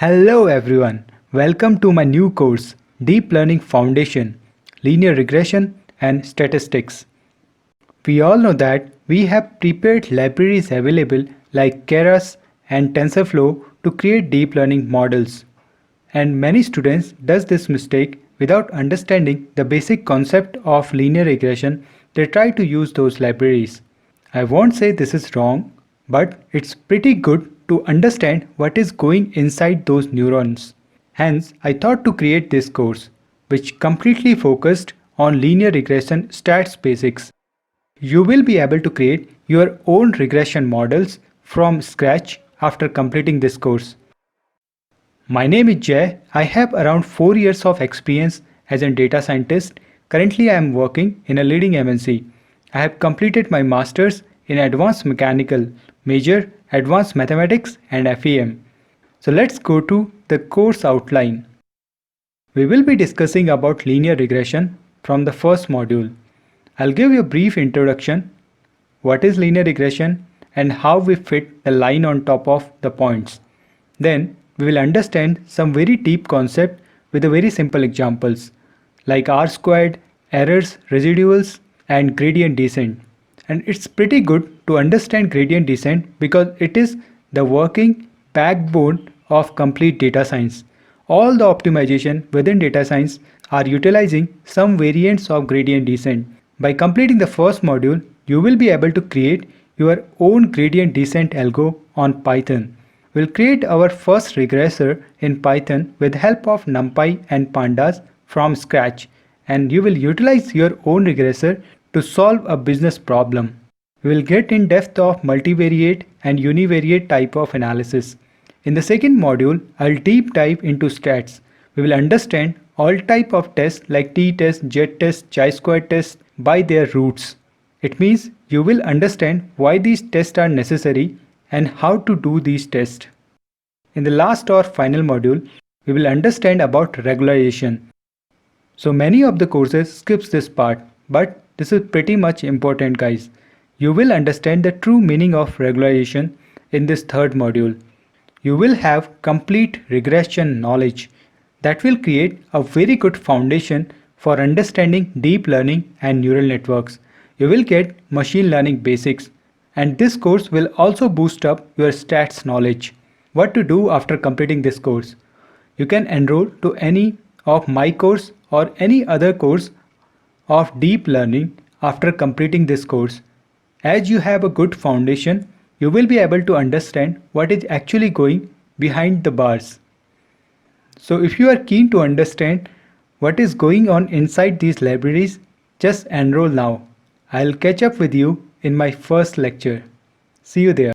Hello everyone, welcome to my new course, Deep Learning Foundation, Linear Regression and Statistics. We all know that we have prepared libraries available like Keras and TensorFlow to create deep learning models. And many students does this mistake without understanding the basic concept of linear regression. They try to use those libraries. I won't say this is wrong, but it's pretty good to understand what is going inside those neurons. Hence, I thought to create this course, which completely focused on linear regression stats basics. You will be able to create your own regression models from scratch after completing this course. My name is Jay. I have around 4 years of experience as a data scientist. Currently, I am working in a leading MNC. I have completed my master's in advanced mechanical, major advanced mathematics and FEM. So let's go to the course outline. We will be discussing about linear regression from the first module. I'll give you a brief introduction, what is linear regression and how we fit the line on top of the points. Then we will understand some very deep concept with a very simple examples like R squared, errors, residuals and gradient descent. And it's pretty good to understand gradient descent because it is the working backbone of complete data science. All the optimization within data science are utilizing some variants of gradient descent. By completing the first module, you will be able to create your own gradient descent algo on Python. We'll create our first regressor in Python with help of NumPy and Pandas from scratch, and you will utilize your own regressor to solve a business problem. We will get in depth of multivariate and univariate type of analysis. In the second module, I'll deep dive into stats. We will understand all type of tests like t-test, z-test, chi-square test by their roots. It means you will understand why these tests are necessary and how to do these tests. In the last or final module, we will understand about regularization. So many of the courses skips this part, but this is pretty much important, guys. You will understand the true meaning of regularization in this third module. You will have complete regression knowledge that will create a very good foundation for understanding deep learning and neural networks. You will get machine learning basics, and this course will also boost up your stats knowledge. What to do after completing this course? You can enroll to any of my course or any other course of deep learning after completing this course. As you have a good foundation, you will be able to understand what is actually going behind the bars. So if you are keen to understand what is going on inside these libraries, just enroll now. I'll catch up with you in my first lecture. See you there.